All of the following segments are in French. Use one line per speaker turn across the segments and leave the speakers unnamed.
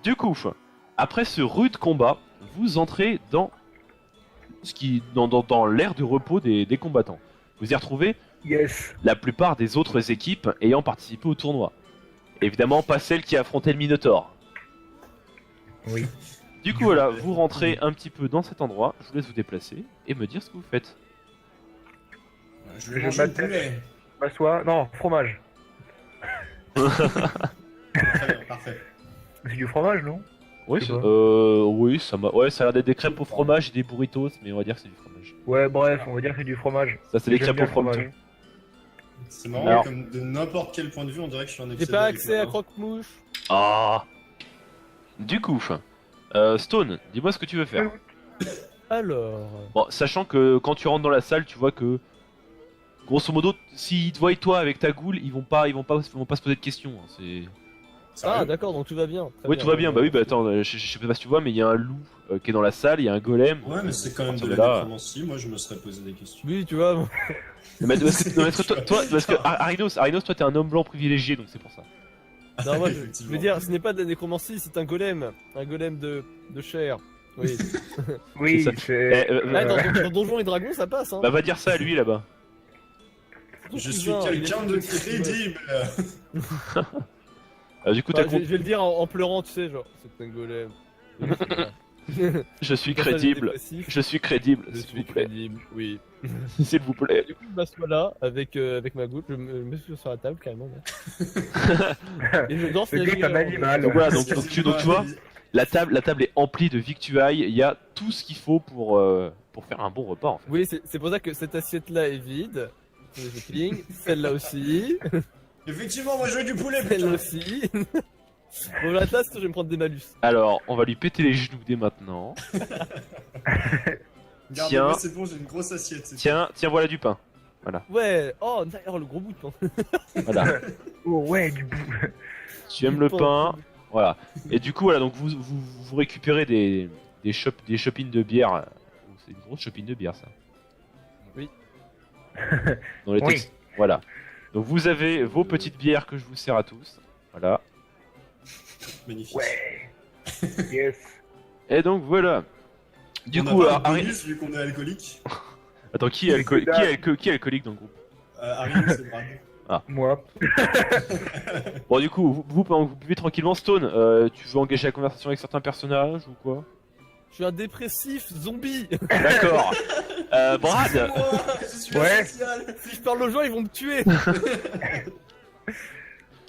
Du coup, après ce rude combat, vous entrez dans dans l'aire de repos des combattants. Vous y retrouvez
Yes.
la plupart des autres équipes ayant participé au tournoi. Évidemment, pas celle qui affrontait le Minotaur.
Oui.
Du coup, voilà, vous rentrez un petit peu dans cet endroit. Je vous laisse vous déplacer et me dire ce que vous faites.
Je vais
Je
manger le
m'attache.
poulet.
M'assois. Non, fromage.
Très bien, parfait.
C'est du fromage, non?
Oui,
Je sais pas.
oui, ça a l'air d'être des crêpes au fromage et des burritos, mais on va dire que c'est du fromage.
Ouais, bref, on va dire que c'est du fromage.
Ça, c'est des
J'aime
crêpes
bien
au
le
frometon.
C'est marrant,
Alors-
comme de n'importe quel point de vue, on dirait que je suis un
J'ai
épisode.
pas
avec
accès à
Martin.
croque-mouche.
Ah. Du coup, Stone, dis-moi ce que tu veux faire.
Alors.
Bon, sachant que quand tu rentres dans la salle, tu vois que grosso modo, s'ils te voient toi avec ta goule, ils vont pas se poser de questions. Hein, c'est...
Ah,
Sérieux
d'accord, donc tout va bien. Très
Oui,
bien.
tout va bien. Bah oui, bah attends, je sais pas si tu vois, mais il y a un loup qui est dans la salle, il y a un golem.
Ouais, mais c'est quand même de
Partir
la
là.
nécromancie. Moi, je me serais posé des questions.
Oui, tu vois.
Mais parce que Arinos, toi t'es un homme blanc privilégié, donc c'est pour ça.
Non, moi, je
Effectivement.
veux dire, ce n'est pas de la nécromancie, c'est un golem. Un golem de chair. Oui.
Oui,
C'est ça.
c'est.
Là, dans Donjons et Dragons, ça passe, hein.
Bah va dire ça à lui là-bas.
Je suis quelqu'un de crédible.
Du coup, t'as
Enfin, je vais le dire en pleurant, tu sais, genre, c'est un golem.
je suis
Pour ça,
crédible.
dépressif.
Je suis crédible,
Je
s'il
suis
vous plaît.
crédible, oui.
S'il vous plaît.
Du coup, je m'assois là avec ma goutte, je me mets sur la table carrément. Là. Et je danse
Le
la
gars est
vie
un
avant.
animal.
Donc voilà, donc tu vois, la table est emplie de victuailles, il y a tout ce qu'il faut pour faire un bon repas en fait.
Oui, c'est pour ça que cette assiette-là est vide. Je ping. Celle-là aussi.
Effectivement, moi, je veux du poulet,
Celle-là
putain.
aussi. Bon, la tasse, je vais me prendre des malus.
Alors, on va lui péter les genoux dès maintenant.
Regarde,
Tiens.
moi, c'est bon, j'ai une grosse assiette. c'est
Tiens, voilà du pain.
Ouais. Oh, d'ailleurs, le gros bout de pain.
Voilà.
Oh ouais, du bout.
Tu aimes le pain. Voilà. Et du coup, voilà, donc vous récupérez des shoppings de bière. C'est une grosse shopping de bière, ça.
Oui.
Dans les
Oui.
textes. Voilà. Donc vous avez vos petites bières que je vous sers à tous. Voilà.
magnifique.
Ouais. Yes.
Et donc voilà. Du
On
coup,
a pas
alors,
de bonus, vu qu'on est alcoolique.
Attends, qui est alcoolique dans le groupe?
Ariane, c'est Brad.
Moi.
Bon, du coup, vous pendant que vous buvez tranquillement, Stone, tu veux engager la conversation avec certains personnages ou quoi?
Je suis un dépressif zombie.
D'accord. Brad,
Moi, je suis
Ouais.
asocial.
Si je parle aux gens, ils vont me tuer.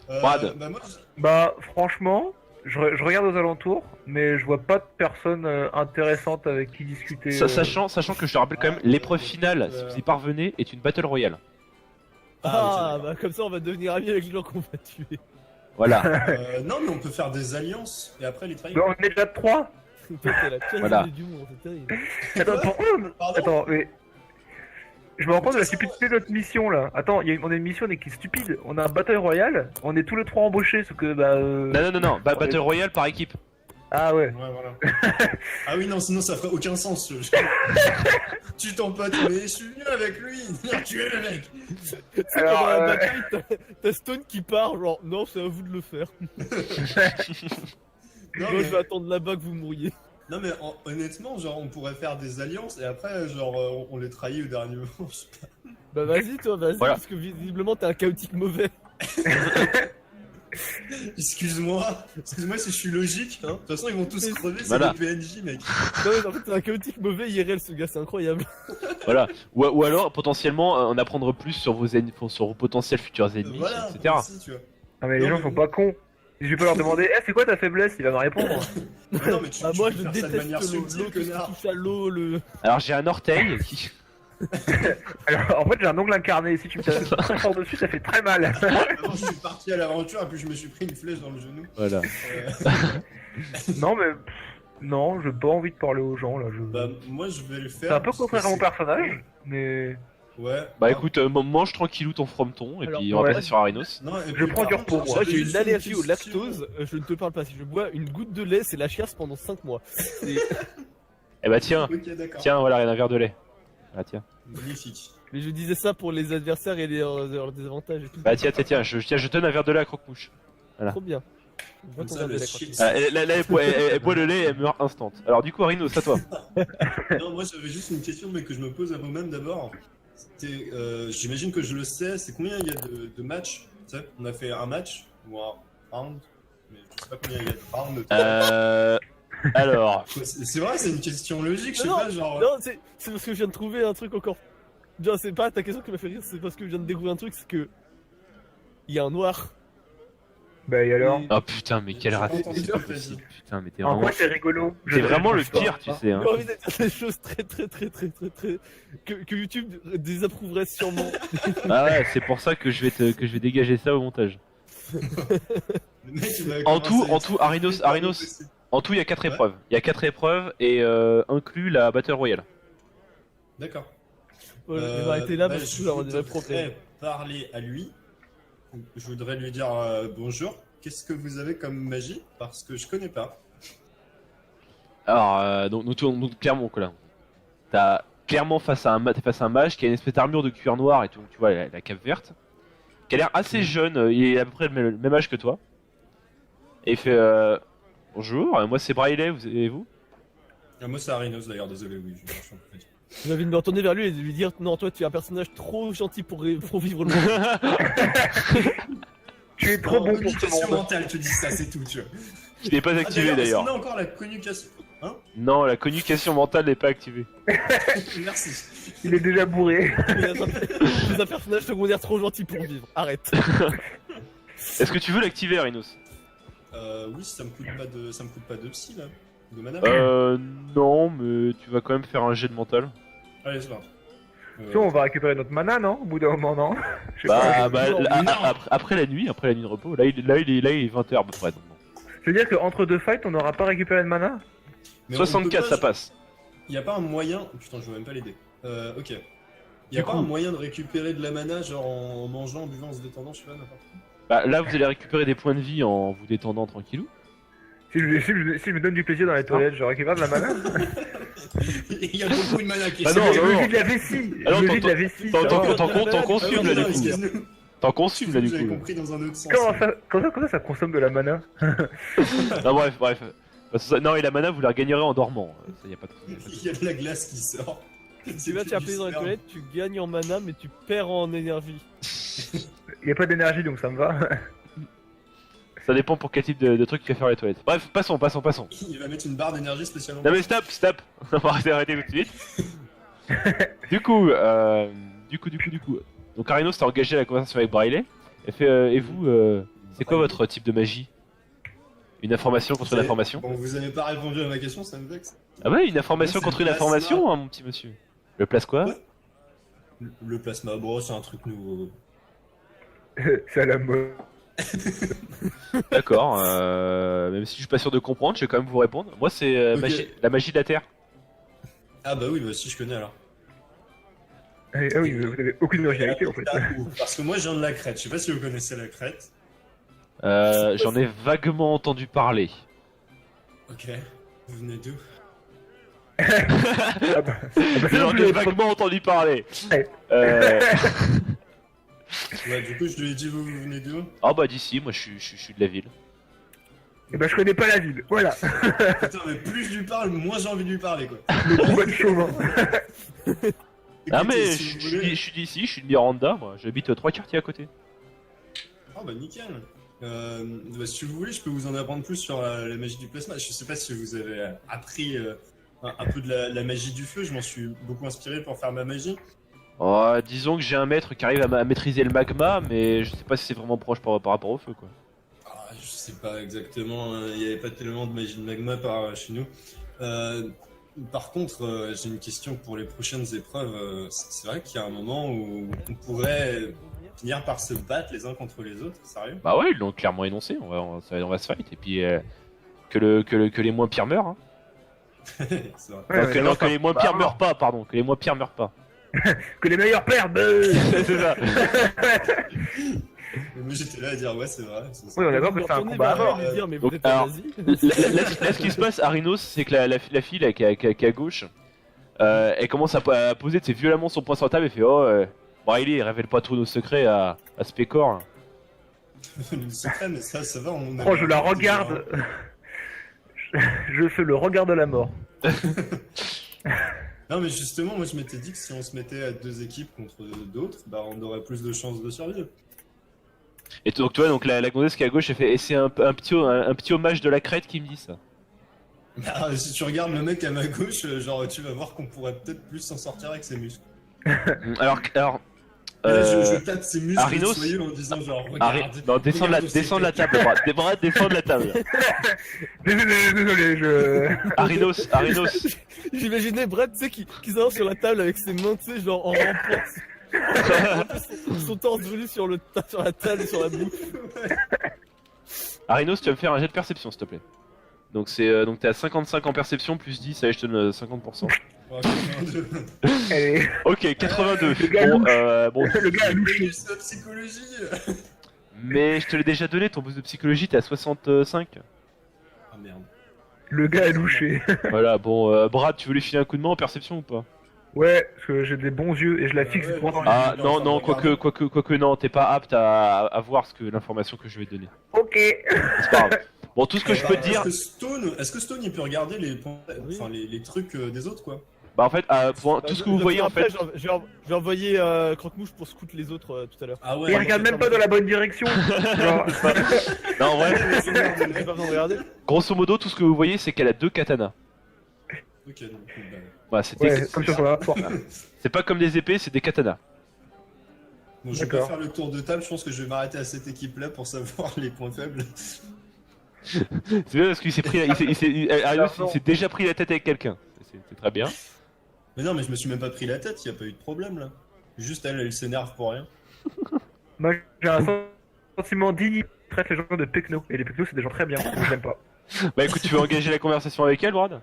Brad.
Bah, moi,
Bah, franchement, je regarde aux alentours, mais je vois pas de personne intéressante avec qui discuter.
sachant que je te rappelle quand même, l'épreuve finale, si vous y parvenez, est une battle royale.
Ah,
ok,
bah comme ça, on va devenir amis avec les gens qu'on va tuer.
Voilà.
non, mais on peut faire des alliances et après les trahir.
Bah, on est déjà de 3.
Toi, t'es la pire
Voilà.
zombie du monde, c'est terrible.
Attends, pourquoi
Pardon.
Attends, mais. Je me rends compte de la stupidité de notre mission là. Attends, on a une mission qui est stupide. On a un Battle Royale, on est tous les 3 embauchés, sauf que bah.
Non. Battle royale par équipe.
Ah ouais.
Ouais, voilà. Ah oui, non, sinon ça ferait aucun sens. Tu t'en potes, mais je suis venu avec lui. Viens tuer le mec.
Tu sais,
Alors,
pendant la bataille, t'as Stone qui part, genre, non, c'est à vous de le faire.
Non,
Moi,
mais,
je vais attendre là-bas que vous mouriez.
non, mais honnêtement, genre, on pourrait faire des alliances et après, genre, on les trahit au dernier moment. Je sais pas.
Bah vas-y, toi, vas-y,
Voilà.
parce que visiblement, t'es un chaotique mauvais.
Excuse-moi si je suis logique. Hein. De toute façon, ils vont tous crever, c'est
Voilà.
des PNJ, mec.
Non, mais en fait, t'es un chaotique mauvais IRL, ce gars, c'est incroyable.
Voilà. Ou alors, potentiellement, en apprendre plus sur sur vos potentiels futurs ennemis,
Voilà,
etc.
aussi, tu vois.
Ah, mais les
Non,
gens
mais-
sont pas cons. Je vais pas leur demander, eh, c'est quoi ta faiblesse? Il va me répondre.
Non, mais tu,
Ah,
tu
moi,
peux
je
faire ça de manière
déteste l'eau,
subtile,
tout ce qui
connard.
touche à l'eau, le...
Alors, j'ai un orteil qui.
Alors, en fait, j'ai un ongle incarné. Si tu me tapes très fort dessus, ça fait très mal.
Avant, je suis parti à l'aventure et puis je me suis pris une flèche dans le genou.
Voilà.
Non, mais. Non, j'ai pas envie de parler aux gens là.
Bah, moi, je vais le faire.
C'est un peu
parce que
contraire à mon
c'est-
personnage, mais.
Ouais.
Bah écoute, mange tranquillou ton frometon, et
Alors,
puis on va
ouais.
passer sur Arinos.
Non, et
Je
puis,
prends
par
du
contre,
repos, moi.
Moi, j'ai
j'avais
une
juste
allergie au
question.
lactose, je ne te parle pas. Si je bois une goutte de lait, c'est la chiasse pendant 5 mois. C'est-
Eh bah tiens,
Ok, d'accord.
tiens, voilà, un verre de lait. Ah tiens.
Magnifique.
Mais je disais ça pour les adversaires et leurs désavantages et tout.
Bah tiens, je donne un verre de lait à Croque-Mouche.
Trop bien. Bois
Comme
ton
ça,
verre de
le
lait,
shit.
tranquille.
Là, elle boit le lait et elle meurt instant. Alors du coup, Arino, c'est à toi.
Non, moi j'avais juste une question, mais que je me pose à moi-même d'abord. J'imagine que je le sais, c'est combien il y a de matchs? Tu sais, on a fait un match ou un round, mais je sais pas combien il y a de rounds.
Alors,
C'est vrai, c'est une question logique, je sais
Non,
pas, genre.
Non, c'est parce que je viens de trouver un truc encore. Genre, c'est pas ta question qui m'a fait rire, c'est parce que je viens de découvrir un truc, c'est que. Il y a un noir.
Bah et alors?
oh putain, mais quel
J'ai pas
racisme,
entendu
c'est
ce
pas
que t'as
possible.
dit.
Putain, mais t'es
En
vraiment,
quoi c'est rigolo?
c'est vraiment le pire, tu sais. Hein.
J'ai envie de dire des choses très. que YouTube désapprouverait sûrement.
Ah ouais, c'est pour ça que je vais dégager ça au montage.
Le mec, il va
En
commencer
tout, Arinos, en tout, il y a 4
Ouais.
épreuves. Il y a 4 épreuves et inclus la Battle Royale.
D'accord.
Ouais, je vais arrêter là
Bah,
parce que
je
je vais avoir des vrais problèmes.
voudrais parler à lui. Je voudrais lui dire bonjour. Qu'est-ce que vous avez comme magie? Parce que je connais pas.
Alors, donc clairement, quoi là. T'as clairement face à un mage qui a une espèce d'armure de cuir noir et tout, tu vois, la cape verte. Qui a l'air assez jeune, il est à peu près le même âge que toi. Et il fait bonjour, moi c'est Braille, et vous?
Moi, c'est Arinos d'ailleurs, désolé, oui. Je suis en train de dire.
J'ai envie de me retourner vers lui et de lui dire non, toi tu es un personnage trop gentil pour vivre le monde.
Tu es trop
En
bon pour ce
communication
monde.
mentale, tu dis ça, c'est tout, tu vois.
Je l'ai pas activé d'ailleurs.
Est-ce qu'on a encore la communication? Hein?
Non, la communication mentale n'est pas activée.
Merci.
Il est déjà bourré.
Tu es un personnage secondaire trop gentil pour vivre. Arrête.
Est-ce que tu veux l'activer, Arinos?
Oui, ça me coûte pas de psy là, de mana.
Non, mais tu vas quand même faire un jet de mental.
Allez, c'est parti.
Tu vois, on va récupérer notre mana, non? Au bout d'un moment, non? Je sais
Bah,
pas.
bah, après la nuit de repos, là il est 20h à peu près. Donc, bon.
Je veux dire qu'entre deux fights, on n'aura pas récupéré de mana?
Mais on
64,
peut
ça
pas-
passe.
Y a pas un moyen. Putain, je vois même pas l'aider. Ok. Y a
Du
pas
coup-
un moyen de récupérer de la mana, genre en mangeant, en buvant, en se détendant, je sais pas, n'importe quoi.
Bah, là vous allez récupérer des points de vie en vous détendant tranquillou.
Si je me donne du plaisir dans les toilettes, je récupère de la mana?
Il y a beaucoup de mana qui
Ah
sont-
non,
Je
non,
me
non.
vis de la vessie!
Ah non,
Je me vis de
t'en-
la vessie!
t'en-
ça
t'en-
va.
t'en consumes là du coup.
Excuse-nous.
T'en consumes là du
J'avais
coup.
compris dans un autre sens.
Comment ça consomme de la mana?
Non, bref. Non, et la mana vous la regagnerez en dormant. Ça y a pas de
Il y a de la glace qui sort.
Tu vas t'appeler dans les toilettes, tu gagnes en mana, mais tu perds en énergie.
Il y a pas d'énergie donc ça me va.
Ça dépend pour quel type de truc tu vas faire les toilettes. Bref, passons.
Il va mettre une barre d'énergie spécialement.
Non mais stop. On va arrêter tout de suite. Du coup. Donc Arinos t'as engagé la conversation avec Braille. Elle fait et vous, c'est quoi votre type de magie? Une information contre une information?
Bon, vous avez pas répondu à ma question, ça me vexe.
Ah ouais, une information
Moi, c'est
contre
le
une
plasma.
information, hein, mon petit monsieur. Le place quoi?
Ouais. Le plasma, bon, c'est un truc nouveau.
C'est à la mode.
D'accord, même si je suis pas sûr de comprendre, je vais quand même vous répondre. Moi c'est
Ok.
la magie de la Terre.
Ah bah oui, bah si je connais alors.
Ah oui, mais vous avez aucune originalité en fait.
Parce que moi je viens de la Crète, je sais pas si vous connaissez la Crète.
J'en ai vaguement entendu parler.
Ok, vous venez d'où?
Ah bah,
J'en ai vaguement entendu parler.
Ouais.
Ouais, du coup je lui ai dit vous venez d'où?
Ah bah d'ici, moi je suis de la ville.
Et bah je connais pas la ville, voilà.
Putain, mais plus je lui parle, moins j'ai envie de lui parler quoi.
Le combat de chauvin.
Ah
Écoutez,
mais
si
je
vous voulez-
je suis d'ici, je suis de Miranda, moi. J'habite 3 quartiers à côté.
Oh bah nickel. Bah, si vous voulez, je peux vous en apprendre plus sur la magie du plasma. Je sais pas si vous avez appris un peu de la magie du feu. Je m'en suis beaucoup inspiré pour faire ma magie.
Oh, disons que j'ai un maître qui arrive à maîtriser le magma, mais je sais pas si c'est vraiment proche par rapport au feu quoi.
Ah, je sais pas exactement. Il n'y avait pas tellement de magie de magma par chez nous. Par contre, j'ai une question pour les prochaines épreuves. C'est vrai qu'il y a un moment où on pourrait finir par se battre les uns contre les autres. Sérieux?
Bah ouais, ils l'ont clairement énoncé, on va se fight, et puis que les moins pires meurent. Hein.
C'est vrai.
Non,
Ouais,
que les moins pires meurent pas, pardon, que les moins pires meurent pas.
Que les meilleurs perdent.
C'est ça.
Mais moi j'étais là à dire ouais, c'est vrai.
Oui, on est d'accord que c'est un combat à mort.
Lui dire, mais
Donc,
vous êtes un
alors,
nazi.
Là, ce qui se passe, Arinos, c'est que la fille là, qui est à gauche, elle commence à poser violemment son poing sur la table et fait oh, Braille, révèle pas tous nos secrets à ce pécor.
Le secret, mais ça va, on a
Oh, je la regarde. Je fais le regard de la mort.
Non, mais justement, moi je m'étais dit que si on se mettait à 2 équipes contre d'autres, bah on aurait plus de chances de survivre.
Et donc toi, donc la gonzesse qui est à gauche, elle fait, et c'est un petit hommage de la crête qui me dit ça.
Ah, si tu regardes le mec à ma gauche, genre tu vas voir qu'on pourrait peut-être plus s'en sortir avec ses muscles.
Alors,
Et là, je tape ses muscles
Arinos-
soyeux en disant genre regarde.
non, descends de la table, Brad, descends de la table.
Désolé, je.
Arinos,
J'imaginais Brad, tu sais, qui s'avance sur la table avec ses mains, tu sais, genre en rampant. Son torse brûlé sur la table, sur la boue.
Arinos, tu vas me faire un jet de perception, s'il te plaît. Donc donc t'es à 55 en perception plus 10, allez, je te donne 50%.
Oh, 82.
Allez.
Ok, 82.
Le gars
Bon,
Le gars a louché.
Bonus de psychologie.
mais je te l'ai déjà donné, ton boost de psychologie, t'es à 65.
Ah merde.
Le gars a louché.
Voilà, bon, Brad, tu veux lui filer un coup de main en perception ou pas?
Ouais, parce que j'ai des bons yeux et je la fixe
Ouais,
droit dans les
Ah,
il est
non,
en train
non,
de regarder.
quoique, non, t'es pas apte à voir l'information que je vais te donner.
Ok.
C'est pas grave. Bon, tout ce que je peux te dire,
Est-ce que Stone il peut regarder les points,
Oui.
enfin les trucs des autres quoi?
bah en fait, tout ce que vous voyez en fait,
J'ai envoyé Croque-Mouche pour scout les autres tout à l'heure.
Ah
Et
ouais.
il regarde même pas dans la bonne direction. Genre,
non, en vrai,
J'ai pas besoin de regarder.
grosso modo, tout ce que vous voyez, c'est qu'elle a 2 katanas.
Ok, donc, bah,
Voilà, c'est
ouais, comme sur la porte.
c'est pas comme des épées, c'est des katanas.
bon, je vais pas
D'accord.
faire le tour de table, je pense que je vais m'arrêter à cette équipe là pour savoir les points faibles.
C'est bien parce qu'il s'est pris, Arios, il s'est déjà pris la tête avec quelqu'un. C'est très bien.
Mais non, mais je me suis même pas pris la tête, y a pas eu de problème là. Juste elle s'énerve pour rien.
Moi, j'ai un sentiment digne. Traite les gens de pecno. Et les pecnos, c'est des gens très bien. Je l'aime pas.
Bah écoute, tu veux engager la conversation avec elle, Brad?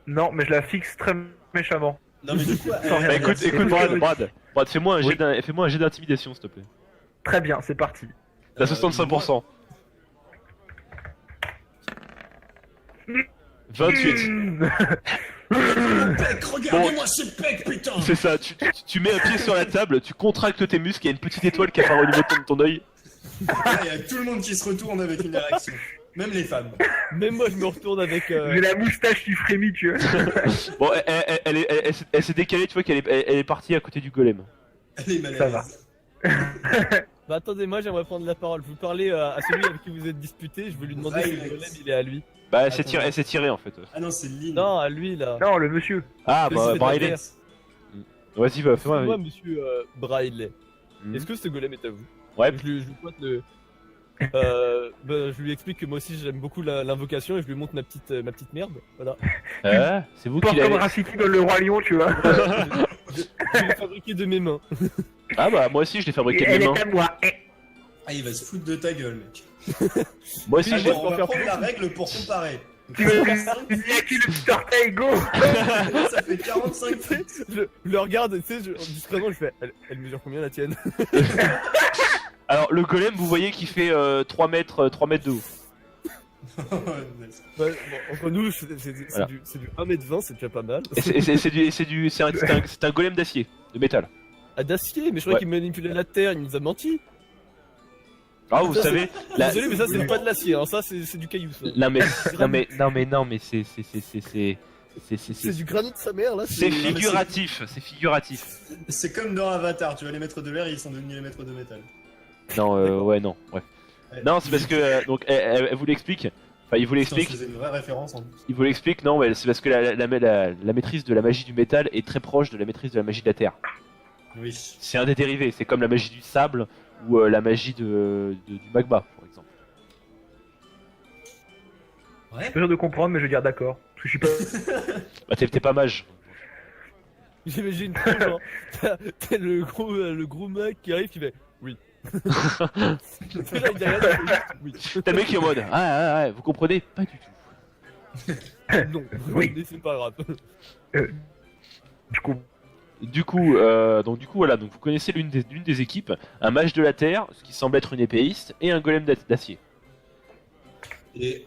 Non, mais je la fixe très méchamment.
Non, mais du coup,
Sans rien
Bah
dire.
écoute, Brad, fais-moi un
Oui.
fais-moi un jet d'intimidation, s'il te plaît.
Très bien, c'est parti.
T'as 65%. 28.
Pec, regardez-moi ces pecs, putain!
C'est ça, tu mets un pied sur la table, tu contractes tes muscles, il y a une petite étoile qui apparaît au niveau de ton œil.
Il y a tout le monde qui se retourne avec une érection. Même les femmes.
Même moi, je me retourne avec.
J'ai la moustache qui frémit, tu vois.
Bon, elle s'est décalée, tu vois qu'elle est partie à côté du golem.
Elle est mal à
Ça va.
l'aise.
Bah attendez, moi j'aimerais prendre la parole. Vous parlez à celui avec qui vous êtes disputé. Je vais lui demander si le golem il est à lui.
Bah,
Attends.
elle s'est tirée en fait.
Ah non, c'est Lynn.
Non, à lui là.
Non, le monsieur.
Ah,
Le
bah,
monsieur
Braille.
de la
Vas-y, va, fais-moi.
Moi, monsieur Braille.
Hmm.
Est-ce que ce golem est à vous?
Ouais,
Je lui pointe le. Je lui explique que moi aussi j'aime beaucoup l'invocation et je lui montre ma petite merde. Voilà.
c'est vous
Porte
qui
comme
l'avez.
Raciti dans le Roi Lion, tu vois.
Je l'ai fabriqué de mes mains.
Ah, bah, moi aussi, je l'ai fabriqué de
Elle
mes mains.
est à moi.
Ah, il va se foutre de ta gueule, mec.
Moi aussi,
Oui,
je
Allez,
l'ai.
moi,
on va
faire
prendre
plus.
la règle pour comparer.
Tu veux qui le petit orteil, go.
Ça fait 45
Tu sais, je le regarde, tu sais, discrètement, je fais. Elle mesure combien la tienne?
Alors, le golem, vous voyez qu'il fait 3 mètres de haut.
Bah, bon, entre nous,
Voilà.
c'est du 1m20, c'est déjà pas mal.
C'est un golem d'acier, de métal.
Ah, d'acier, mais je croyais
Ouais.
qu'il manipulait la terre, il nous a menti.
Ah, vous
Ça,
savez, la-
Désolé, mais ça, c'est pas de l'acier, hein. Ça, c'est du caillou, ça.
non mais c'est
C'est du granit de sa mère, là.
c'est figuratif, c'est figuratif.
C'est comme dans Avatar, tu vois, les maîtres de l'air, ils sont devenus les maîtres de métal.
Non, ouais, non, bref.
Ouais.
Non, c'est parce que donc elle vous l'explique. Enfin, il vous
Putain, je
l'explique.
faisais une vraie référence en plus.
Il vous l'explique. Non, mais c'est parce que la maîtrise de la magie du métal est très proche de la maîtrise de la magie de la terre.
Oui.
C'est un des dérivés. C'est comme la magie du sable ou la magie du magma, par exemple.
Ouais.
Je suis pas sûr de comprendre, mais je veux dire d'accord. Parce que je suis pas.
Bah, t'es pas mage.
J'imagine trop, genre, t'as le gros mec qui arrive qui fait oui. Là, il dit rien, il fait juste oui.
T'as le mec qui est en mode ah, vous comprenez pas du tout.
Non,
Oui.
mais c'est pas grave.
Du coup,
Du coup, voilà. Donc vous connaissez l'une des équipes, un mage de la terre, ce qui semble être une épéiste, et un golem d'acier.
Et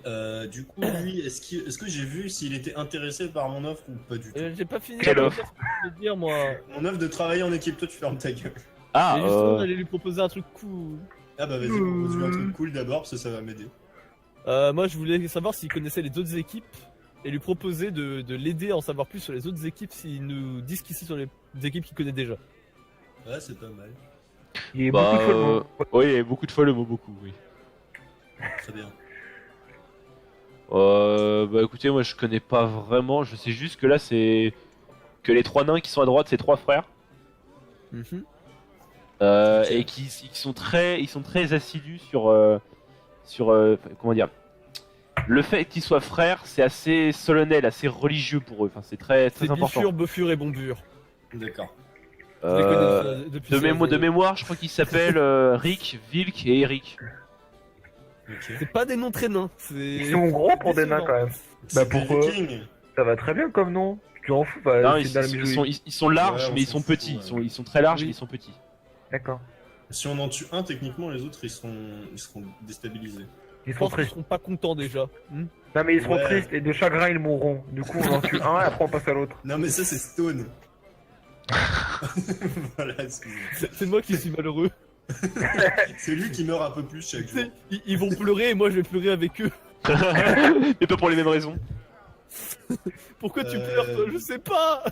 du coup, lui, est-ce que j'ai vu s'il était intéressé par mon offre ou pas du tout?
J'ai pas fini
Quelle
de
offre
dire ce que je voulais dire, moi.
Mon offre de travailler en équipe, toi tu fermes ta gueule.
Ah,
Mais justement, j'allais lui proposer un truc cool.
Ah bah vas-y, propose-lui un truc cool d'abord, parce que ça va m'aider.
Moi, je voulais savoir s'il connaissait les autres équipes et lui proposer de l'aider à en savoir plus sur les autres équipes s'il nous dit qu'ici sur les équipes qu'il connaît déjà.
Ouais, c'est pas mal.
Il y a
Bah,
beaucoup de fois le mot.
oui, il y a beaucoup de fois le mot beaucoup, oui.
Très bien.
Bah écoutez, moi je connais pas vraiment, je sais juste que là c'est que les trois nains qui sont à droite, c'est trois frères.
Mhm.
Ok.
Et qui sont très assidus sur comment dire, le fait qu'ils soient frères, c'est assez solennel, assez religieux pour eux. Enfin, c'est très
C'est
important.
Bifur, Bofur et Bombur.
D'accord.
Je les connais depuis
De mémoire, je crois qu'ils s'appellent Rick, Vilk et Eric.
Ok.
C'est pas des noms très nains.
Ils sont gros pour des nains quand même. Bah
C'est des
pourquoi
Vikings.
Ça va très bien comme nom. Tu t'en fous, bah,
Non,
c'est
ils,
dans la
ils
musique.
sont, ils sont larges,
Ouais, on
mais ils
s'en
sont
fout,
petits.
ouais.
Ils sont très larges,
Oui.
mais ils sont petits.
D'accord.
Si on en tue un, techniquement, les autres, ils seront déstabilisés.
Ils
Je
sont
pense qu'ils
tristes.
seront pas contents déjà.
Non mais ils seront
Ouais.
tristes et de chagrin ils mourront. Du coup on en tue un et après on passe à l'autre.
Non, mais ça, c'est Stone. Voilà, excusez-moi.
C'est moi qui suis malheureux.
C'est lui qui meurt un peu plus chaque
Tu
jour.
sais, ils vont pleurer et moi je vais pleurer avec eux.
Mais pas pour les mêmes raisons.
Pourquoi tu pleures toi? Je sais pas.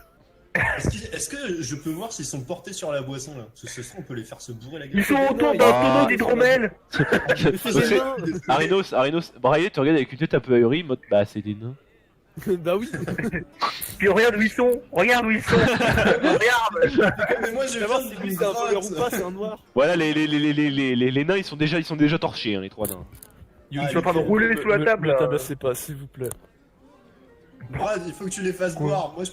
Est-ce que je peux voir s'ils sont portés sur la boisson là? Parce que ce soir, on peut les faire se bourrer la gueule.
Ils sont autour
non,
d'un
ah.
tonneau d'hydromel.
Mais c'est des nains.
Arinos, Braille, tu regardes avec une tête un peu ahurie, mode bah c'est des nains.
Bah oui.
Puis regarde où ils sont. Regarde où ils sont. Regarde.
Mais moi, je
Savoir
viens
si
de
lui c'est un voleur ou
grotte.
pas, c'est un noir.
Voilà, les nains, ils sont déjà torchés, hein, les trois nains.
Ils sont en train de rouler sous la table.
Ne
là.
tabassez pas, s'il vous plaît.
Brad, il faut que tu les fasses
Quoi
boire. Moi, je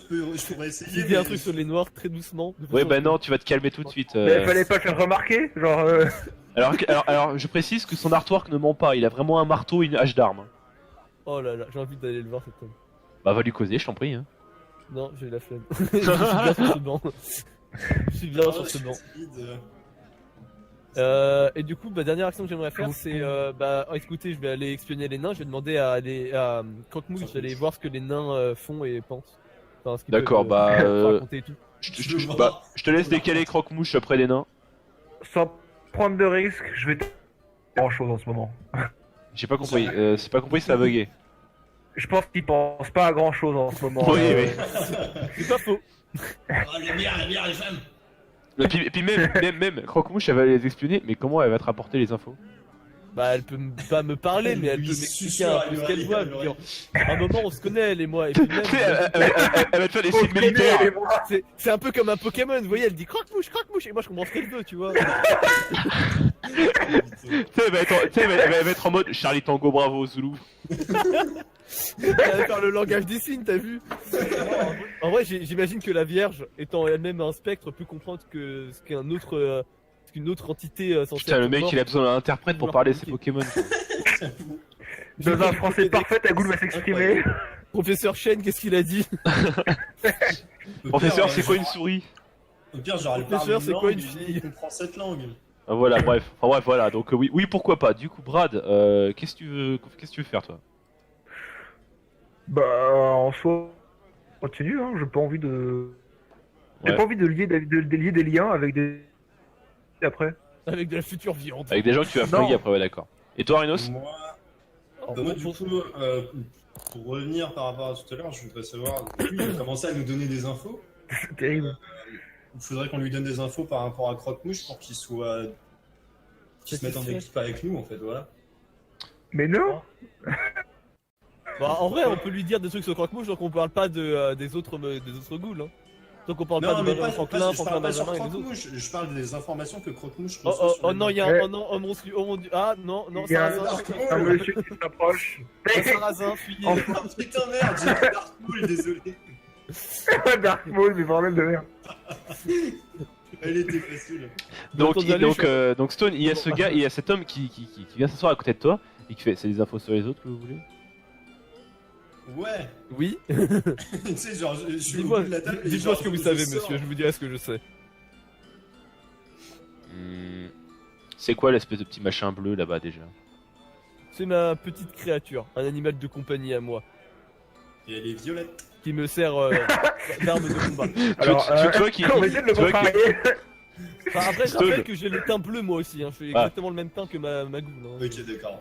pourrais essayer.
J'ai dit un truc sur les noirs très doucement. de
Ouais,
façon-
bah non, tu vas te calmer tout de suite.
Mais fallait pas le faire remarquer. Genre.
Alors, je précise que son artwork ne ment pas, il a vraiment un marteau et une hache d'arme.
Oh là là, j'ai envie d'aller le voir cet homme.
Bah va lui causer, je t'en prie. Hein.
Non, j'ai la flemme. Je suis bien sur ce banc. Je suis bien
Ah,
sur ce banc.
speed.
Et du coup, dernière action que j'aimerais faire, c'est écoutez, je vais aller espionner les nains. Je vais demander à Croque-Mouche d'aller voir ce que les nains font et pensent. Enfin, ce qu'ils
D'accord,
peuvent,
bah,
raconter et tout.
Je te laisse décaler Croque-Mouche après des nains.
Sans prendre de risques, je vais grand chose en ce moment.
J'ai pas compris, c'est pas compris, ça a bugué.
Je pense qu'ils pensent pas à grand chose en ce moment.
Oui,
là.
oui.
C'est pas faux.
Oh, la bière, les femmes.
Et puis même Croque-Mouche, elle va les espionner, mais comment elle va te rapporter les infos?
Bah, elle peut pas me parler, mais elle
Lui
peut m'expliquer
susurre
un
à
peu ce
l'oreille,
qu'elle voit.
à
Elle me dire,
l'oreille.
à un moment, on se connaît, elle et moi. Et puis même,
Tu sais, elle va te faire des signes militaires.
c'est un peu comme un Pokémon, vous voyez, elle dit croque-mouche, et moi je comprends ce qu'elle veut, tu vois.
Tu sais, elle va être en mode Charlie Tango Bravo Zulu.
Elle va faire le langage des signes, t'as vu. En vrai, j'imagine que la Vierge, étant elle-même un spectre, peut comprendre que ce qu'un autre, qu'une autre entité censée
Putain, le
être
mec
morte-
il a besoin d'un interprète pour parler ses Pokémon.
Dans un français parfait, Tagoul va s'exprimer.
Professeur Shen, qu'est-ce qu'il a dit?
Professeur, c'est quoi une souris?
Au pire, genre, elle
Professeur,
parle
c'est quoi une
langue,
fille
il comprend cette langue.
Ah, voilà, bref. Enfin, bref, voilà. Donc oui, pourquoi pas. Du coup, Brad, qu'est-ce que tu veux faire toi?
Bah en soi, continue. Hein. J'ai pas envie de. J'ai
Ouais.
pas envie de lier des liens avec des. Après.
Avec de la future viande.
Avec des gens que tu vas
Non.
flinguer après, ouais, d'accord. Et toi, Rhinos?
Moi,
Oh,
moi,
bon,
du
bon,
coup, pour revenir par rapport à tout à l'heure, je voudrais savoir, lui, il a commencé à nous donner des infos.
C'est terrible.
Il faudrait qu'on lui donne des infos par rapport à Croque-Mouche pour qu'il se mette en équipe avec nous, en fait, voilà.
Mais non.
Bah, en vrai, on peut lui dire des trucs sur Croque-Mouche, donc on parle pas des autres ghouls. Hein. Donc on parle pas de Benjamin Franklin,
je
Franklin
parle pas sur
Benjamin et les autres.
Croque-Mouche, je parle des informations que Croque-Mouche
Oh,
reçoit
oh,
sur
oh
les
non, il y a
Ouais.
un monstre, oh mon dieu, ah non,
Il y a
Sarrasin,
un monsieur qui s'approche.
un Sarrasin, fuyez.
Enfin.
Ah, putain, merde, j'ai fait Dark Pool, désolé.
Dark Maul, mais bordel de merde.
Elle était facile.
Donc,
on doit aller
donc Stone, il y a ce gars, il y a cet homme qui vient s'asseoir à côté de toi et qui fait c'est des infos sur les autres que vous voulez?
Ouais.
Oui,
Tu sais, genre, je suis au
dites-moi
bout de la table et
dites-moi
genre,
ce que vous
je
savez,
sors.
monsieur, je vous dirai ce que je sais.
C'est quoi l'espèce de petit machin bleu là-bas déjà?
C'est ma petite créature, un animal de compagnie à moi,
Et elle est violette.
qui me sert d'arme de combat.
Alors,
tu vois qui-
on va essayer de le
tu vois qui-
contrarier.
Enfin, après, je
Stone.
rappelle que j'ai le teint bleu moi aussi, hein. Je fais
Ah.
exactement le même teint que ma goule. Hein.
Ok, d'accord.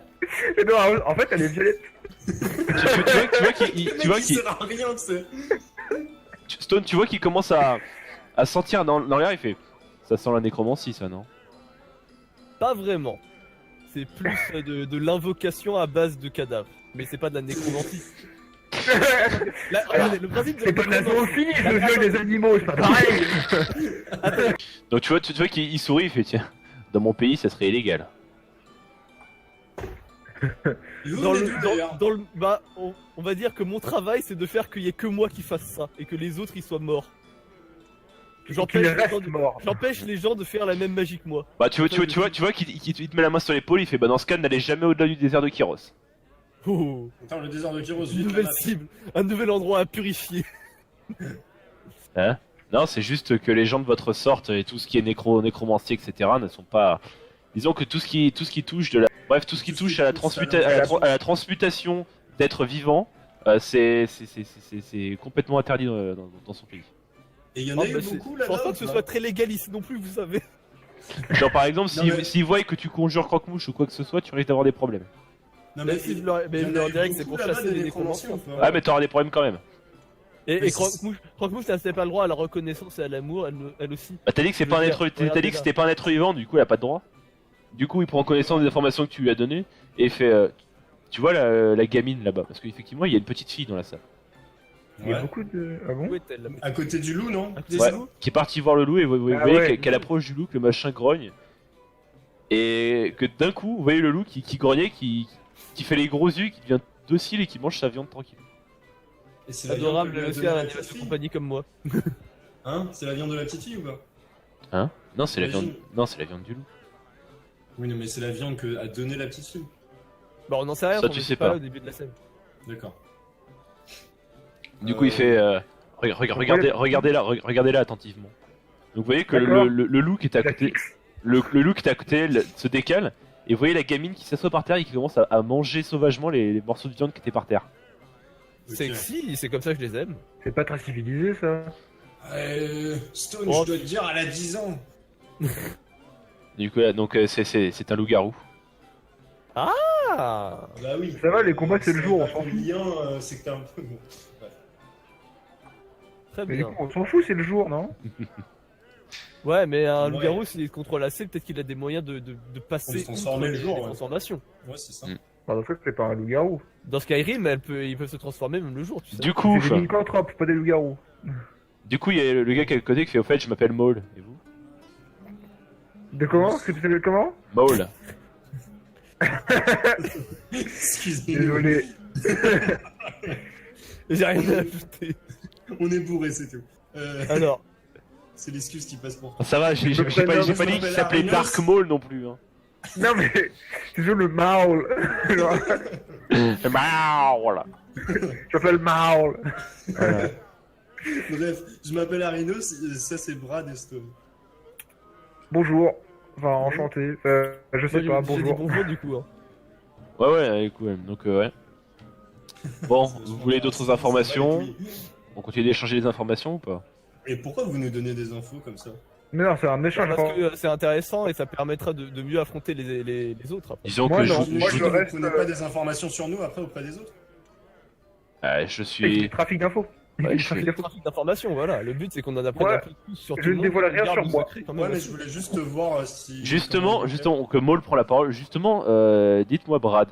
Mais non, en fait, elle est violette.
Tu vois qu'il
Le mec,
tu vois
il
qu'il
sert à rien, tu sais.
Stone, tu vois qu'il commence à sentir dans l'air, il fait ça sent la nécromancie ça, non?
Pas vraiment. C'est plus de l'invocation à base de cadavres. Mais c'est pas de la nécromancie. Regardez, le principe de
C'est pas de la
nécromancie-
zoophilie, le jeu des animaux, c'est pas pareil.
Donc tu vois qu'il sourit, il fait tiens, dans mon pays ça serait illégal.
Il veut
Dans
les
le,
deux,
dans,
d'ailleurs.
dans le, bah, on va dire que mon travail c'est de faire qu'il y ait que moi qui fasse ça et que les autres ils soient morts.
Qu'il
J'empêche les, gens
reste
de-
mort.
j'empêche les gens de faire la même magie que moi.
Bah tu vois qu'il te met la main sur l'épaule, il fait bah dans ce cas n'allez jamais au-delà du désert de Kyros.
Oh,
Attends, le désert de Kyros,
une
vite,
nouvelle
là,
cible, un nouvel endroit à purifier.
Hein? Non, c'est juste que les gens de votre sorte et tout ce qui est nécromancie, etc. ne sont pas. Disons que tout ce qui touche de la. Bref, tout ce qui touche à la, à la transmutation d'êtres vivants, c'est complètement interdit dans son pays.
Et il y en
Oh,
a eu
bah,
beaucoup
je
là-bas.
pense pas que ce
ou
soit très légaliste non plus, vous savez.
Genre par exemple,
Non, mais-
s'ils voient que tu conjures croque-mouche ou quoi que ce soit, tu risques d'avoir des problèmes.
Non,
Mais si je leur, mais
il y en
je leur
a eu
dirais que c'est
beaucoup
pour
là-bas,
chasser
des
les
nécromanciens,
nécromanciens.
ou pas
Ah, mais t'auras des problèmes quand même.
Et
Mais
Croque-Mouche, ça n'a pas le droit à la reconnaissance et à l'amour, elle aussi.
Bah t'as dit que c'est
Je
pas un
veux
être,
dire,
t'as dit
regardez
que
là.
c'était pas un être vivant, du coup il a pas de droit. Du coup il prend connaissance des informations que tu lui as données et il fait, tu vois la gamine là-bas, parce qu'effectivement il y a une petite fille dans la salle,
Il y a
Ouais.
beaucoup de. Ah bon?
Où est-elle là
À côté du loup, non
À côté
Ouais.
du loup
qui est partie voir le loup et vous
Ah
voyez
ouais.
qu'elle approche du loup, que le machin grogne et que d'un coup vous voyez le loup qui grognait, qui fait les gros yeux, qui devient docile et qui mange sa viande tranquille.
Et c'est la
Adorable,
viande que lui a
aussi
donnée
un
la
animal
petite
de
fille.
compagnie comme moi.
Hein? C'est la viande de la petite fille ou pas?
Hein? Non c'est la
Imagine.
viande, non c'est la viande du loup.
Oui, non, mais c'est la viande que a donnée la petite fille.
Bah on en sait rien,
Ça,
on
tu
était
sais
pas
pas.
là au début de la scène.
D'accord.
Du coup il fait, regardez là attentivement. Donc vous voyez que
D'accord.
le loup qui était à
La
côté,
fixe.
le loup qui était à côté se décale et vous voyez la gamine qui s'assoit par terre et qui commence à manger sauvagement les morceaux de viande qui étaient par terre.
Ok.
Sexy, c'est comme ça que je les aime.
C'est pas très civilisé ça.
Stone,
Oh.
je dois te dire, elle a 10 ans.
Du coup là, donc c'est un loup-garou.
Ah
Bah oui.
Ça va, les combats, c'est le jour, on
s'en
s'en fout.
lien, c'est que t'es un peu. Bon. Ouais.
Très
Mais du
bien.
coup, on s'en fout, c'est le jour, non?
Ouais, mais un
Ouais.
loup-garou, s'il est contrôle assez, peut-être qu'il a des moyens de passer
De se transformer
outre
le jour,
les
ouais.
transformations.
Ouais, c'est ça.
Mm.
Bah, dans ce cas, c'est pas un loup-garou.
Dans Skyrim, ils peuvent se transformer même le jour, tu sais.
Du coup,
C'est des lycanthropes, pas des loups-garous.
il y a le gars qui est à côté qui fait au fait je m'appelle Maul. Et vous?
De comment? Que tu t'appelles comment?
Maul.
Excusez-nous.
Désolé.
J'ai rien à ajouter.
On est bourré, c'est tout.
Alors,
C'est l'excuse qui passe pour.
Ça va, j'ai pas
prénomme,
dit
je
qu'il
m'appelle
s'appelait
Arinos.
Dark Maul non plus. Hein.
Non mais, c'est toujours le Maul. Genre,
Voilà.
je m'appelle Maul.
Bref, je m'appelle Arinos, ça c'est Brad et Stone.
Bonjour. Enfin, enchanté. Je sais
moi,
pas,
j'ai dit
bonjour.
bonjour du coup. Hein.
Ouais, écoute, donc ouais. Bon, vous voulez d'autres informations? On continue d'échanger les informations ou pas?
Et pourquoi vous nous donnez des infos comme ça?
Mais non, c'est un échange.
Parce que c'est intéressant et ça permettra de mieux affronter les autres après.
Disons
Moi,
que
non,
je,
moi,
je-
je
Vous
reste,
prenez pas des informations sur nous après auprès des autres?
je
Et
suis.
trafic d'infos.
Ouais, je
Trafic
Le
d'infos.
trafic d'informations, voilà. Le but c'est qu'on en apprenne
Ouais,
un peu plus sur
je
tout le
ne
monde.
dévoile rien
Garde
sur
le
moi.
secret quand même.
Ouais, mais je voulais juste voir si.
Justement, que Maul prend la parole. Justement, dites-moi Brad,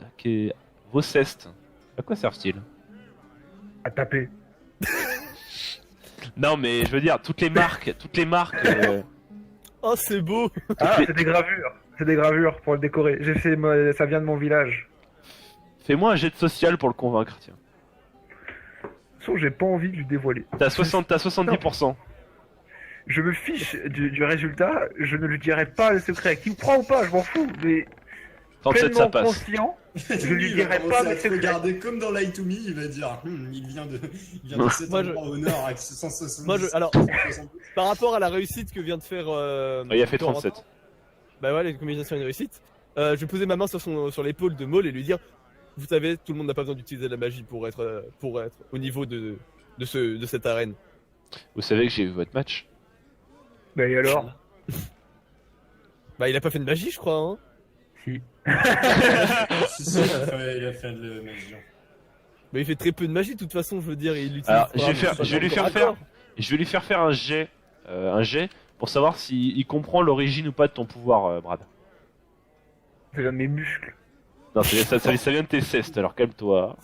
vos cestes, à quoi servent-ils?
À taper.
Non, mais je veux dire, toutes les marques.
Oh, c'est beau.
Ah, c'est des gravures. C'est des gravures pour le décorer. J'ai fait, ça vient de mon village.
Fais-moi un jet de social pour le convaincre, tiens.
De toute façon, j'ai pas envie de lui dévoiler.
T'as 70%.
Je me fiche du résultat. Je ne lui dirai pas le secret. Qui me croit ou pas, je m'en fous. Mais
37, ça
pleinement
passe.
conscient.
Je
lui dirai pas mes secrets.
Regarder comme dans Light to Me, il va dire il vient de cet
Moi,
endroit au nord avec 170.
Moi, alors,
170.
par rapport à la réussite que vient de faire.
Il a fait
Corentin,
37.
Bah ouais, la combinaison est une réussite. Je vais poser ma main sur l'épaule de Maul et lui dire, vous savez, tout le monde n'a pas besoin d'utiliser la magie pour être au niveau de cette arène.
Vous savez que j'ai vu votre match?
Bah et alors?
Bah, il a pas fait de magie, je crois, hein.
Si.
Si, il a fait de la magie.
Mais il fait très peu de magie, de toute façon, je veux dire, il utilise.
Alors,
pas-
je vais lui faire faire. Je vais lui faire faire un jet pour savoir s'il comprend l'origine ou pas de ton pouvoir, Brad.
C'est là mes muscles.
Non, ça vient de tes cestes, alors calme-toi.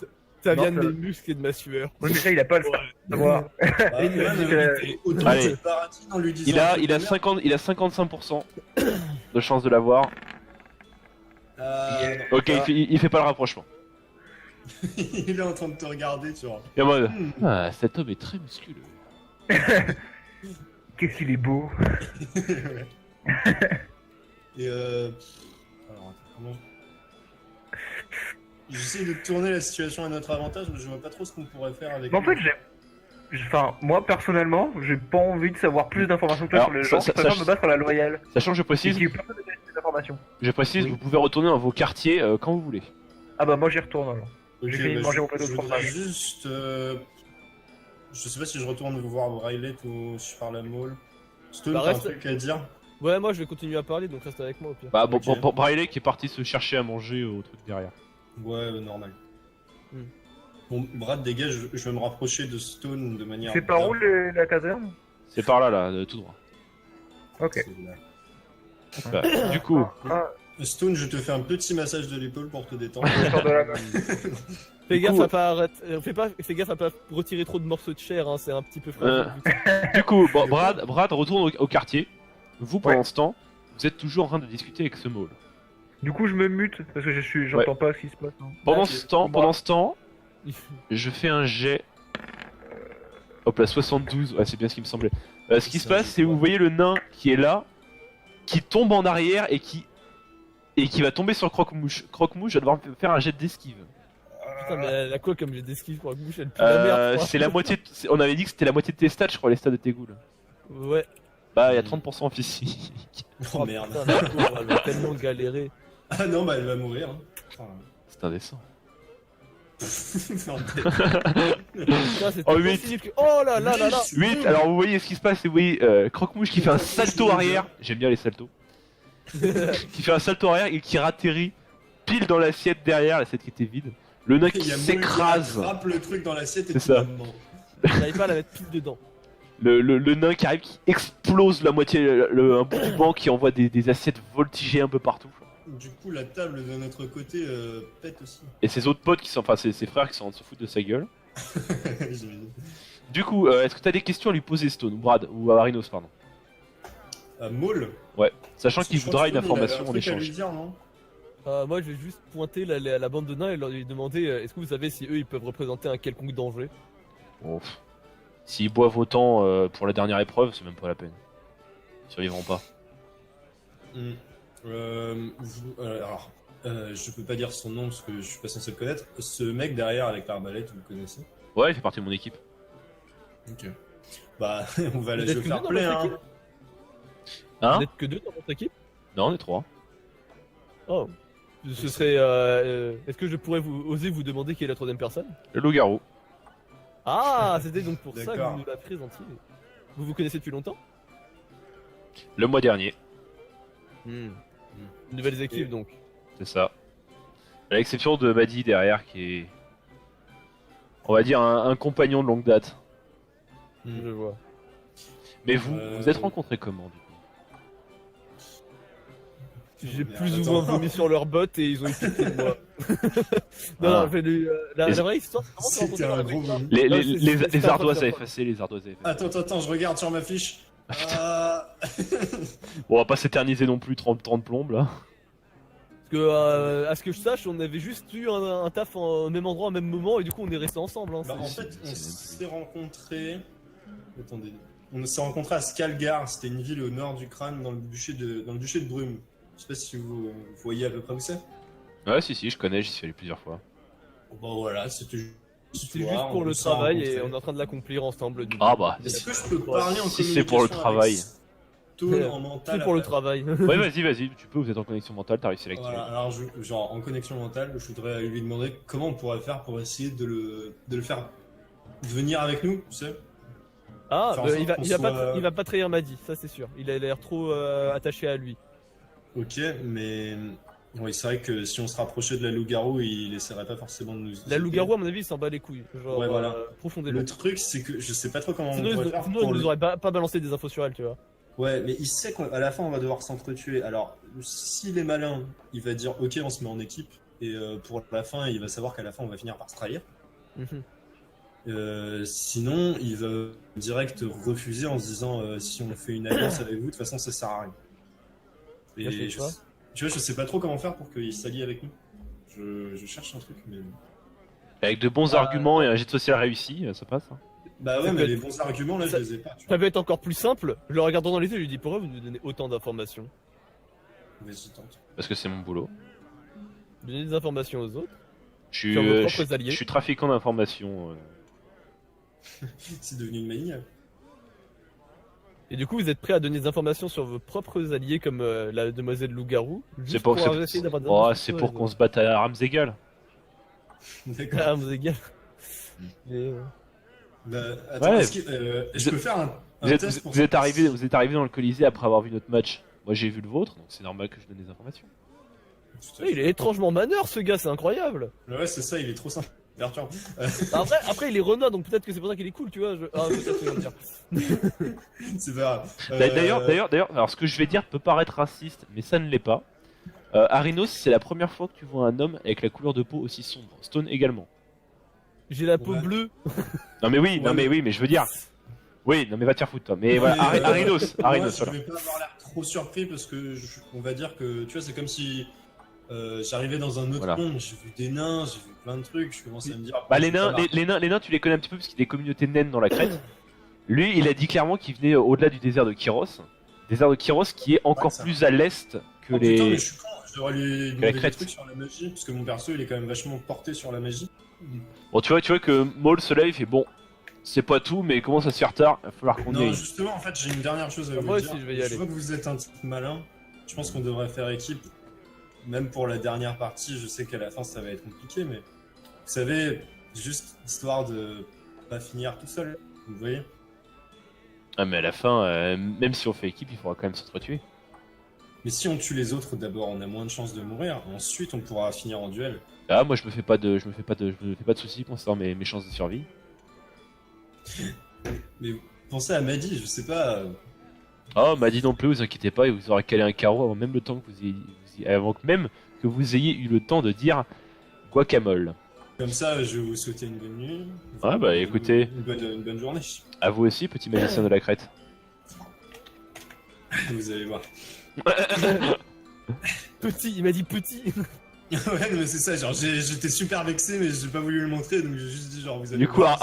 Ça
Non,
vient de
ça-
mes muscles et de ma sueur.
Oui, mais ça, il a pas le savoir.
Ah,
Et il a dit
autant
Allez.
de baratine en lui disant.
Il a,
un truc
il a
de merde.
50, il a 55% de chance de l'avoir.
Non.
Ok, il fait pas le rapprochement.
Il est en train de te regarder, tu vois.
Et en mode,
Hmm.
ah, cet homme est très musculeux.
Qu'est-ce qu'il est beau.
Et alors, attends, comment. J'essaie de tourner la situation à notre avantage, mais je vois pas trop ce qu'on pourrait faire avec.
Mais en
lui.
fait, enfin, moi personnellement, j'ai pas envie de savoir plus d'informations que toi
Alors,
sur les
ça-
gens.
ça-
Je préfère
ça-
me battre sur la loyale.
Sachant que je
Et
précise,
qui est personne ne donne des informations.
oui. Vous pouvez retourner dans vos quartiers quand vous voulez.
Ah bah moi j'y retourne alors.
Ok,
j'ai fini de
bah,
manger mon plateau
je
de
voudrais
fromage.
juste. Je sais pas si je retourne voir Briley ou si je parle à Maul. Stone,
Bah,
t'as un
reste-
truc à dire?
Ouais, moi je vais continuer à parler, donc reste avec moi au pire.
Bah,
Ok.
bon, Briley qui est parti se chercher à manger au truc derrière.
Ouais, normal.
Hmm.
Bon, Brad, dégage, je vais me rapprocher de Stone de manière.
C'est par où la caserne?
C'est par là, tout droit.
Ok.
Bah, du coup,
Ah,
Stone, je te fais un petit massage de l'épaule pour te détendre.
je sors de la main.
Fais
Du
gaffe
coup,
à pas fais gaffe à pas retirer trop de morceaux de chair, hein, c'est un petit peu fragile.
du coup, bon, Brad retourne au quartier. Vous, pendant ce temps, vous êtes toujours en train de discuter avec ce mole.
Du coup, je me mute parce que j'entends pas ce qui se passe. hein.
Pendant
Ah,
ce temps, je fais un jet. Hop là, 72, ouais, c'est bien ce qui me semblait. Ce qui se passe, c'est que vous voyez le nain qui est là, qui tombe en arrière et qui va tomber sur Croque-Mouche. Croque-Mouche va devoir faire un jet d'esquive.
Putain, mais elle a quoi comme j'ai d'esquive pour la bouche, elle pue la merde.
C'est la moitié. On avait dit que c'était la moitié de tes stats, je crois, les stats de tes ghouls.
Ouais.
Bah, il y a 30% en physique.
Oh merde.
Putain, la pauvre, elle va tellement galérer.
Ah non, bah elle va mourir. hein.
C'est indécent.
Enfin,
Putain, c'était
Oh,
pas
8.
si nul que- Oh là là là là.
8, alors vous voyez ce qui se passe, c'est vous voyez Croque-Mouche qui fait un salto arrière. J'aime bien les saltos. Qui fait un salto arrière et qui ratterrit pile dans l'assiette derrière, l'assiette qui était vide. Le nain qui
il y a Maul
s'écrase.
qui attrape le truc dans l'assiette et
C'est
tout
ça.
là-dedans.
J'arrive pas à la mettre pile dedans.
Le nain qui arrive, qui explose la moitié, un bout du banc qui envoie des assiettes voltiger un peu partout.
Du coup, la table de notre côté pète aussi.
Et ses autres potes qui sont, enfin ses frères qui sont en train de se foutre de sa gueule.
J'imagine.
Du coup, est-ce que t'as des questions à lui poser, Stone, ou Brad, ou à Rhinos, pardon?
Maul.
Sachant qu'il
Je crois
voudra
que
une
Stone, il avait
information
un
en
truc à lui
échange.
dire, non
Moi je vais juste pointer la bande de nains et leur lui demander est-ce que vous savez si eux ils peuvent représenter un quelconque danger.
Bon, s'ils boivent autant pour la dernière épreuve, c'est même pas la peine. Ils survivront pas.
Alors, je peux pas dire son nom parce que je suis pas censé le connaître. Ce mec derrière avec l'arbalète, vous le connaissez?
Ouais, il fait partie de mon équipe.
Ok. Bah, on va la
Vous êtes
jouer
que
fair
deux dans
play,
votre
hein.
équipe
Hein?
Vous n'êtes que deux dans votre équipe?
Non, on est 3.
Oh. Ce serait. Est-ce que je pourrais oser vous demander qui est la troisième personne?
Le loup-garou.
Ah, c'était donc pour ça que
D'accord.
vous nous la présentiez. Vous vous connaissez depuis longtemps?
Le mois dernier,
Nouvelles équipes
Et-
donc.
c'est ça. À l'exception de Madi derrière qui est, on va dire, un compagnon de longue date.
Je vois.
Mais vous, vous êtes rencontrés comment, du coup?
J'ai
Merde,
plus ou
attends.
moins vomi sur leurs bottes et ils ont eu pitié de moi. Non,
Ah.
non, j'ai lu, la
Les-
vraie histoire, c'est comment tu
C'était
rencontres
un
la
gros
vraie
vomi.
Les,
Non,
les,
c'est-
les,
c'est
les
pas
ardoises à
très
effacer, les ardoises à effacer.
Attends, je regarde sur ma fiche.
Bon, on va pas s'éterniser non plus 30 plombes là.
Parce que, à ce que je sache, on avait juste eu un taf au même endroit, au même moment, et du coup on est restés ensemble. Hein,
Bah, en
c'est-
fait, on
c'est-
s'est rencontrés. Attendez. On s'est rencontrés à Skalgar, c'était une ville au nord du crâne dans le duché de Brume. Je sais pas si vous voyez à peu près où c'est.
Ouais, si, je connais, j'y suis allé plusieurs fois.
Bon voilà, c'était
C'est juste pour le travail et on est en train de l'accomplir ensemble. du coup.
Ah bah,
Est-ce que je peux parler en
si c'est pour le
communication
travail.
avec Stone en mental
C'est pour le
après
travail.
Ouais, vas-y, tu peux, vous êtes en connexion mentale, t'as réussi à l'activer.
Voilà, alors genre en connexion mentale, je voudrais lui demander comment on pourrait faire pour essayer de le faire venir avec nous, tu sais.
Ah,
Faire en
bah,
sorte qu'on soit-
il va pas trahir Madi, ça c'est sûr. Il a l'air trop attaché à lui.
Ok, mais oui, c'est vrai que si on se rapprochait de la loup-garou, il essaierait pas forcément de nous.
La loup-garou, à mon avis, il s'en bat les couilles. Genre,
Ouais, voilà.
profondément.
Le truc, c'est que je sais pas trop comment
Sinon,
on pourrait faire
sinon,
pour
il nous
le.
aurait pas balancé des infos sur elle, tu vois.
Ouais, mais il sait qu'à la fin, on va devoir s'entretuer. Alors, s'il est malin, il va dire ok, on se met en équipe. Et pour la fin, il va savoir qu'à la fin, on va finir par se trahir.
Mhm.
Sinon, il va direct refuser en se disant si on fait une alliance avec vous, de toute façon, ça sert à rien. Et
Moi, je sais
je,
pas.
tu vois, je sais pas trop comment faire pour qu'il s'allie avec nous. Je cherche un truc, mais.
Avec de bons arguments et un jet de social réussi, ça passe. Hein.
Bah ouais,
Ça
mais
peut
les
être-
bons arguments là,
ça-
je les ai pas. Tu
Ça
vois.
peut être encore plus simple. Je le regardant dans les yeux, je lui dis pourquoi vous nous donnez autant d'informations?
Vas-y, tente.
Parce que c'est mon boulot.
Vous donnez des informations aux autres.
Je suis,
Sur vos
je,
propres alliés.
je suis trafiquant d'informations.
C'est devenu une manie.
Et du coup, vous êtes prêt à donner des informations sur vos propres alliés comme la demoiselle loup-garou.
C'est
juste
pour,
essayer d'avoir des
oh,
informations
c'est
sur
pour
les
qu'on
autres.
se batte à armes égales.
D'accord.
Ah, vous égale. Mais,
Bah, attends,
Ouais.
je peux faire un
Vous êtes,
test pour
vous êtes
savoir
arrivé, vous êtes arrivé dans le Colisée après avoir vu notre match. Moi j'ai vu le vôtre, donc c'est normal que je donne des informations.
Putain,
il est étrangement maneur ce gars, c'est incroyable.
Ouais, c'est ça, il est trop simple. Perturbant.
Après, il est renard, donc peut-être que c'est pour ça qu'il est cool, tu vois. Ah, peut-être que je vais le dire.
C'est pas grave.
D'ailleurs, alors ce que je vais dire peut paraître raciste, mais ça ne l'est pas. Arinos, c'est la première fois que tu vois un homme avec la couleur de peau aussi sombre. Stone également.
J'ai la peau
Ouais.
bleue.
Non mais oui,
Ouais,
non mais oui, mais je veux dire. Oui, non mais va te faire foutre toi. Mais voilà,
Mais,
Arinos,
moi,
Arinos,
je
voilà.
vais pas avoir l'air trop surpris parce que on va dire que tu vois, c'est comme si j'arrivais dans un autre
Voilà.
monde. J'ai vu des nains, j'ai vu plein de trucs. Je commence à me dire.
Bah
je
les
vais pas
nains,
marquer.
les nains, tu les connais un petit peu parce qu'il y a des communautés naines dans la crête. Lui, il a dit clairement qu'il venait au-delà du désert de Kyros. Désert de Kyros qui est encore
ça.
plus à l'est que
Oh,
les.
putain, mais je suis con. Je devrais lui demander des
crête.
trucs sur la magie parce que mon perso, il est quand même vachement porté sur la magie.
Bon, tu vois que Maul se lève, il fait bon, c'est pas tout, mais comment ça se fait tard, il va falloir qu'on y
Non,
aille.
justement, en fait, j'ai une dernière chose à vous
Moi
dire.
aussi, je vais y aller.
Je vois que vous êtes un type malin. Je pense qu'on devrait faire équipe. Même pour la dernière partie, je sais qu'à la fin, ça va être compliqué, mais vous savez, juste histoire de pas finir tout seul. Vous voyez?
Ah, mais à la fin, même si on fait équipe, il faudra quand même s'entretuer.
Mais si on tue les autres, d'abord, on a moins de chances de mourir. Ensuite, on pourra finir en duel.
Ah, moi je me fais pas de soucis concernant mes chances de survie.
Mais pensez à Maddy, je sais pas.
Oh, m'a dit non plus, vous inquiétez pas, il vous aura calé un carreau avant même le temps que avant même que vous ayez eu le temps de dire guacamole.
Comme ça, je vais vous souhaiter une bonne nuit.
Ah, bah, écoutez.
Une bonne journée.
À vous aussi, petit magicien de la crête.
Vous allez voir.
Petit, il m'a dit petit.
Ouais, mais c'est ça, genre j'étais super vexé, mais j'ai pas voulu le montrer, donc j'ai juste dit genre vous allez
Du coup,
voir,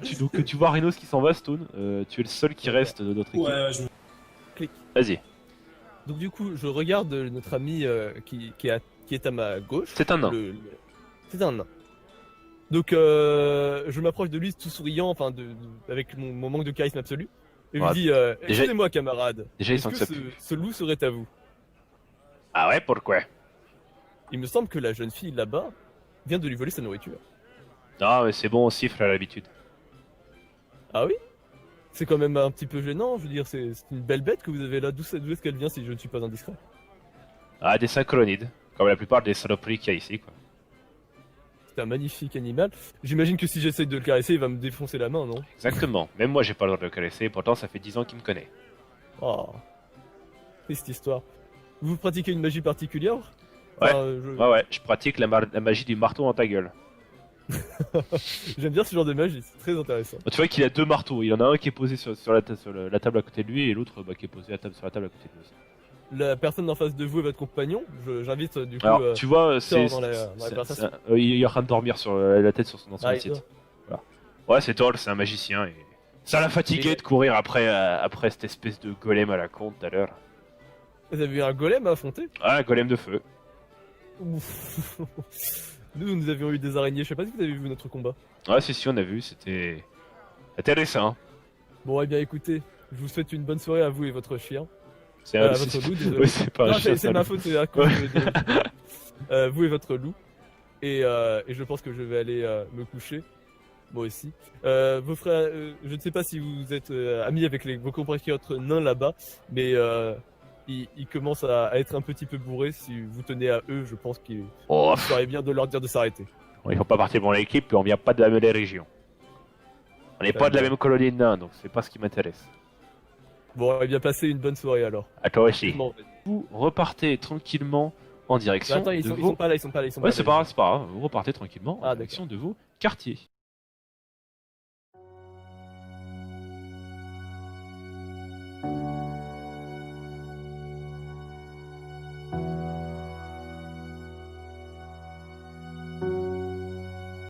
c'est-
donc tu vois Rhinos qui s'en va, Stone, tu es le seul qui reste de notre équipe.
Ouais,
Vas-y,
Donc du coup, je regarde notre ami qui est à ma gauche.
c'est un nain.
C'est un nain. Donc je m'approche de lui tout souriant, enfin avec mon manque de charisme absolu. Et
Ouais.
lui dis excusez-moi camarade,
Déjà, il
est-ce
sent
que
que ça
ce,
pue.
ce loup serait à vous?
Ah ouais, pourquoi?
Il me semble que la jeune fille là-bas vient de lui voler sa nourriture.
Non, mais c'est bon, on siffle à l'habitude.
Ah oui? C'est quand même un petit peu gênant, je veux dire, c'est une belle bête que vous avez là. D'où est-ce qu'elle vient si je ne suis pas indiscret?
Ah, des synchronides, comme la plupart des saloperies qu'il y a ici, quoi.
C'est un magnifique animal. J'imagine que si j'essaye de le caresser, il va me défoncer la main, non?
Exactement, même moi j'ai pas le droit de le caresser, pourtant ça fait 10 ans qu'il me connaît.
Oh. Triste histoire. Vous pratiquez une magie particulière?
Ouais.
Enfin,
Ouais, je pratique la magie du marteau dans ta gueule.
J'aime bien ce genre de magie, c'est très intéressant.
Tu vois qu'il a deux marteaux, il y en a un qui est posé sur la table à côté de lui et l'autre qui est posé sur la table à côté de lui aussi.
La personne en face de vous est votre compagnon. J'invite du coup.
Alors, tu vois, c'est.
dans la conversation.
Il est en train de dormir sur la tête dans son
Ah,
assiette. Voilà. Ouais, c'est Toll, c'est un magicien et. Ça l'a fatigué
Et-
de courir après cette espèce de golem à la con tout à l'heure.
Vous avez eu un golem à affronter?
Ah, un golem de feu.
Ouf. Nous avions eu des araignées. Je sais pas si vous avez vu notre combat.
Ouais, si, on a vu, c'était intéressant.
Bon, eh bien, écoutez, je vous souhaite une bonne soirée à vous et votre chien.
C'est
À votre loup, désolé.
Ouais, c'est pas un
Non,
chien,
c'est ma faute, c'est à cause vous et votre loup. Et je pense que je vais aller me coucher. Moi aussi. Vos frères, je ne sais pas si vous êtes amis avec vos compatriotes nains là-bas, mais ils commencent à être un petit peu bourrés. Si vous tenez à eux, je pense qu'il
Oh,
serait bien de leur dire de s'arrêter.
ils font pas partie de mon équipe et on vient pas de la même région. On n'est pas de la même colonie de nains, donc c'est pas ce qui m'intéresse.
Bon, et bien passer une bonne soirée alors.
À toi aussi.
Bon,
Vous repartez tranquillement en direction
attends, ils
de
sont
vos...
pas là, ils sont pas là, ils sont
Ouais,
pas
c'est
là.
pas grave, c'est pas grave. Vous repartez tranquillement en
Ah,
direction de vos quartiers.